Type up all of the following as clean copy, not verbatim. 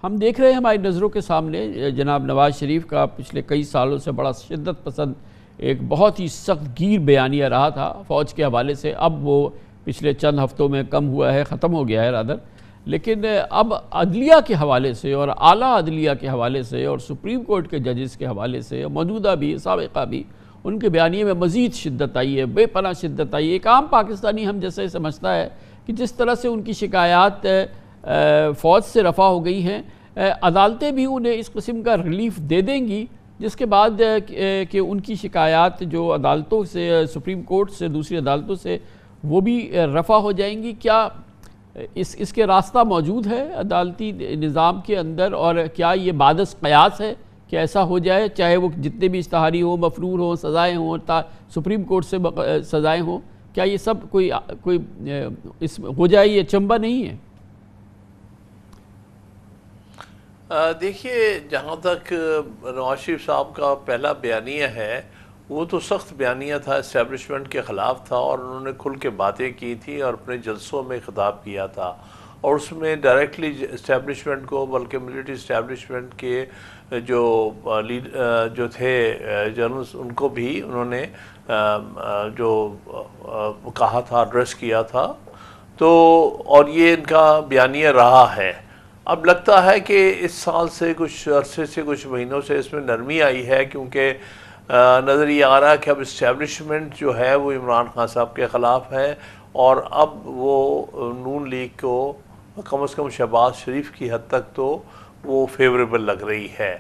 ہم دیکھ رہے ہیں ہماری نظروں کے سامنے جناب نواز شریف کا پچھلے کئی سالوں سے بڑا شدت پسند ایک بہت ہی سخت گیر بیانیہ رہا تھا فوج کے حوالے سے. اب وہ پچھلے چند ہفتوں میں کم ہوا ہے، ختم ہو گیا ہے رادر. لیکن اب عدلیہ کے حوالے سے اور اعلیٰ عدلیہ کے حوالے سے اور سپریم کورٹ کے ججز کے حوالے سے موجودہ بھی سابقہ بھی ان کے بیانیے میں مزید شدت آئی ہے، بے پناہ شدت آئی ہے. ایک عام پاکستانی ہم جیسے سمجھتا ہے کہ جس طرح سے ان کی شکایات فوج سے رفع ہو گئی ہیں، عدالتیں بھی انہیں اس قسم کا ریلیف دے دیں گی جس کے بعد کہ ان کی شکایات جو عدالتوں سے، سپریم کورٹ سے، دوسری عدالتوں سے، وہ بھی رفع ہو جائیں گی. کیا اس کے راستہ موجود ہے عدالتی نظام کے اندر، اور کیا یہ بعدس قیاس ہے کہ ایسا ہو جائے، چاہے وہ جتنے بھی اشتہاری ہوں، مفرور ہوں، سزائیں ہوں، سپریم کورٹ سے سزائیں ہوں، کیا یہ سب کوئی اس ہو جائے؟ یہ چنبہ نہیں ہے؟ دیکھیے، جہاں تک نواز شریف صاحب کا پہلا بیانیہ ہے وہ تو سخت بیانیہ تھا، اسٹیبلشمنٹ کے خلاف تھا، اور انہوں نے کھل کے باتیں کی تھی اور اپنے جلسوں میں خطاب کیا تھا، اور اس میں ڈائریکٹلی اسٹیبلشمنٹ کو، بلکہ ملٹری اسٹیبلشمنٹ کے جو تھے جنرلز، ان کو بھی انہوں نے جو کہا تھا، ایڈریس کیا تھا. تو اور یہ ان کا بیانیہ رہا ہے. اب لگتا ہے کہ اس سال سے، کچھ عرصے سے، کچھ مہینوں سے اس میں نرمی آئی ہے، کیونکہ نظر یہ آ رہا ہے کہ اب اسٹیبلشمنٹ جو ہے وہ عمران خان صاحب کے خلاف ہے، اور اب وہ نون لیگ کو کم از کم شہباز شریف کی حد تک تو وہ فیوریبل لگ رہی ہے.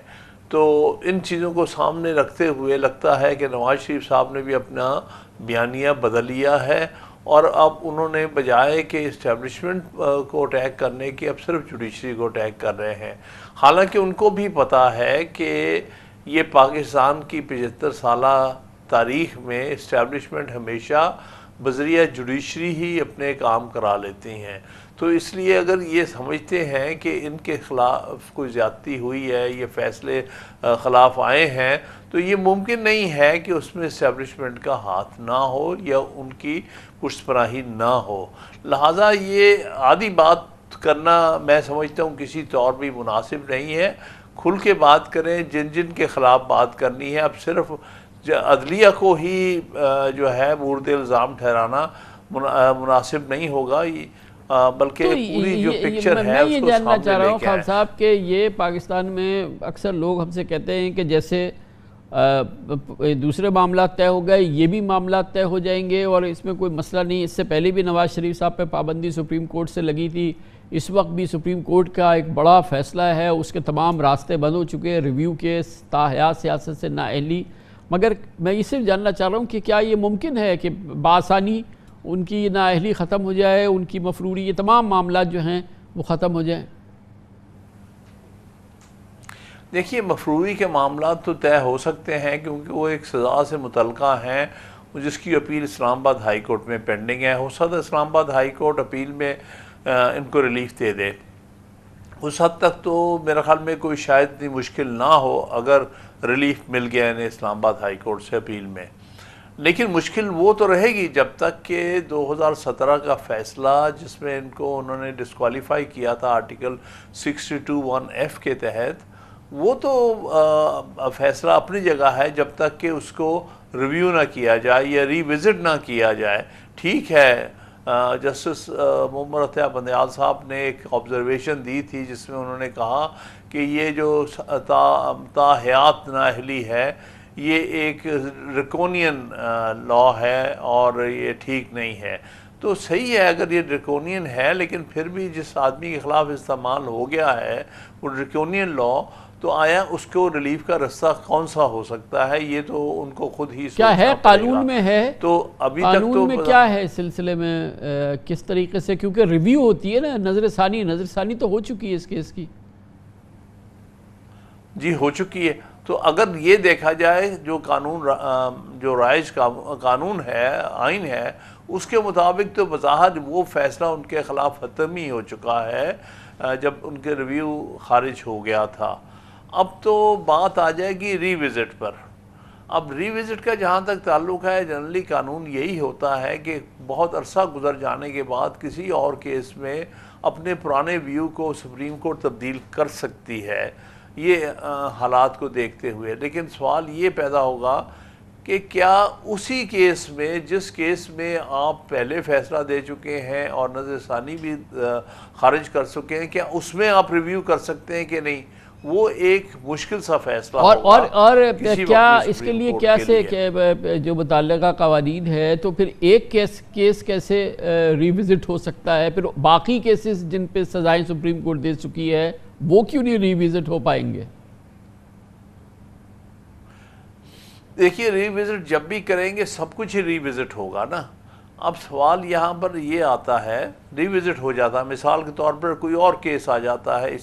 تو ان چیزوں کو سامنے رکھتے ہوئے لگتا ہے کہ نواز شریف صاحب نے بھی اپنا بیانیہ بدل لیا ہے، اور اب انہوں نے بجائے کہ اسٹیبلشمنٹ کو اٹیک کرنے کی، اب صرف جوڈیشری کو اٹیک کر رہے ہیں. حالانکہ ان کو بھی پتہ ہے کہ یہ پاکستان کی 75 سالہ تاریخ میں اسٹیبلشمنٹ ہمیشہ بذریعہ جوڈیشری ہی اپنے کام کرا لیتی ہیں. تو اس لیے اگر یہ سمجھتے ہیں کہ ان کے خلاف کوئی زیادتی ہوئی ہے، یہ فیصلے خلاف آئے ہیں، تو یہ ممکن نہیں ہے کہ اس میں اسٹیبلشمنٹ کا ہاتھ نہ ہو یا ان کی پشت پناہی نہ ہو. لہٰذا یہ عادی بات کرنا میں سمجھتا ہوں کسی طور بھی مناسب نہیں ہے. کھل کے بات کریں، جن کے خلاف بات کرنی ہے. اب صرف عدلیہ کو ہی جو ہے مورد الزام ٹھہرانا مناسب نہیں ہوگا، بلکہ پوری جو پکچر ہے میں اس یہ کو جاننا سامنے چاہ رہا لے ہوں کے خان آئیں. صاحب کہ یہ پاکستان میں اکثر لوگ ہم سے کہتے ہیں کہ جیسے دوسرے معاملات طے ہو گئے، یہ بھی معاملات طے ہو جائیں گے اور اس میں کوئی مسئلہ نہیں. اس سے پہلے بھی نواز شریف صاحب پہ پابندی سپریم کورٹ سے لگی تھی، اس وقت بھی سپریم کورٹ کا ایک بڑا فیصلہ ہے، اس کے تمام راستے بند ہو چکے ہیں ریویو کے، تاحیات سیاست سے نااہلی. مگر میں یہ صرف جاننا چاہ رہا ہوں کہ کیا یہ ممکن ہے کہ بآسانی ان کی نااہلی ختم ہو جائے، ان کی مفروری، یہ تمام معاملات جو ہیں وہ ختم ہو جائیں؟ دیکھیے، مفروری کے معاملات تو طے ہو سکتے ہیں، کیونکہ وہ ایک سزا سے متعلقہ ہیں جس کی اپیل اسلام آباد ہائی کورٹ میں پینڈنگ ہے. ہو سکتا ہے اسلام آباد ہائی کورٹ اپیل میں ان کو ریلیف دے دے. اس حد تک تو میرے خیال میں کوئی شاید اتنی مشکل نہ ہو اگر ریلیف مل گیا انہیں اسلام آباد ہائی کورٹ سے اپیل میں. لیکن مشکل وہ تو رہے گی جب تک کہ 2017 کا فیصلہ، جس میں ان کو انہوں نے ڈسکوالیفائی کیا تھا آرٹیکل 62(1)(f) کے تحت، وہ تو فیصلہ اپنی جگہ ہے جب تک کہ اس کو ریویو نہ کیا جائے یا ری وزٹ نہ کیا جائے. ٹھیک ہے، جسٹس محمد عطیہ بندیال صاحب نے ایک آبزرویشن دی تھی جس میں انہوں نے کہا کہ یہ جو تاحیات نااہلی ہے یہ ایک ڈریکونین لا ہے اور یہ ٹھیک نہیں ہے. تو صحیح ہے اگر یہ ڈریکونین ہے، لیکن پھر بھی جس آدمی کے خلاف استعمال ہو گیا ہے وہ ڈریکونین لا، تو آیا اس کو ریلیف کا رستہ کون سا ہو سکتا ہے؟ یہ تو ان کو خود ہی کیا ہے، سوچنا پڑے گا. قانون میں ہے؟ تو ابھی تک قانون تو میں کیا ہے اس سلسلے میں، کس طریقے سے؟ کیونکہ ریویو ہوتی ہے نا، نظر ثانی تو ہو چکی ہے اس کیس کی. جی ہو چکی ہے. تو اگر یہ دیکھا جائے جو قانون، جو رائج قانون ہے، آئین ہے، اس کے مطابق تو بظاہر وہ فیصلہ ان کے خلاف ختم ہی ہو چکا ہے جب ان کے ریویو خارج ہو گیا تھا. اب تو بات آ جائے گی ری وزٹ پر. اب ریوزٹ کا جہاں تک تعلق ہے، جنرلی قانون یہی ہوتا ہے کہ بہت عرصہ گزر جانے کے بعد کسی اور کیس میں اپنے پرانے ویو کو سپریم کورٹ تبدیل کر سکتی ہے، یہ حالات کو دیکھتے ہوئے۔ لیکن سوال یہ پیدا ہوگا کہ کیا اسی کیس میں، جس کیس میں آپ پہلے فیصلہ دے چکے ہیں اور نظر ثانی بھی خارج کر چکے ہیں، کیا اس میں آپ ریویو کر سکتے ہیں کہ نہیں؟ وہ ایک مشکل سا فیصلہ ہوگا اور کسی کیا وقت اس کے سپریم لیے کورٹ کیا کے سے لیے۔ جو متعلقہ قوانین ہے تو پھر ایک کیس کیسے ریوزٹ ہو سکتا ہے؟ پھر باقی کیسز جن پہ سزائیں سپریم کورٹ دے چکی ہے وہ کیوں نہیں ریوزٹ ہو پائیں گے؟ دیکھیے، ری وزٹ جب بھی کریں گے سب کچھ ہی ری وزٹ ہوگا نا۔ اب سوال یہاں پر یہ آتا ہے، ری وزٹ ہو جاتا ہے، مثال کے طور پر کوئی اور کیس آ جاتا ہے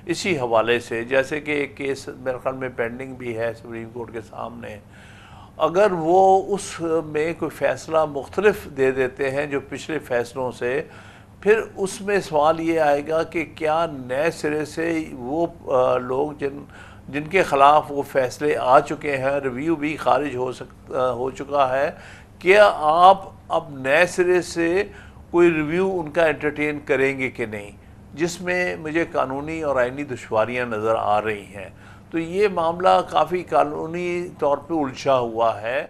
اسی حوالے سے، جیسے کہ ایک کیس میرے خیال میں پینڈنگ بھی ہے سپریم کورٹ کے سامنے۔ اگر وہ اس میں کوئی فیصلہ مختلف دے دیتے ہیں جو پچھلے فیصلوں سے، پھر اس میں سوال یہ آئے گا کہ کیا نئے سرے سے وہ لوگ جن کے خلاف وہ فیصلے آ چکے ہیں، ریویو بھی خارج ہو چکا ہے، کیا آپ اب نئے سرے سے کوئی ریویو ان کا انٹرٹین کریں گے کہ نہیں، جس میں مجھے قانونی اور آئینی دشواریاں نظر آ رہی ہیں۔ تو یہ معاملہ کافی قانونی طور پہ الجھا ہوا ہے۔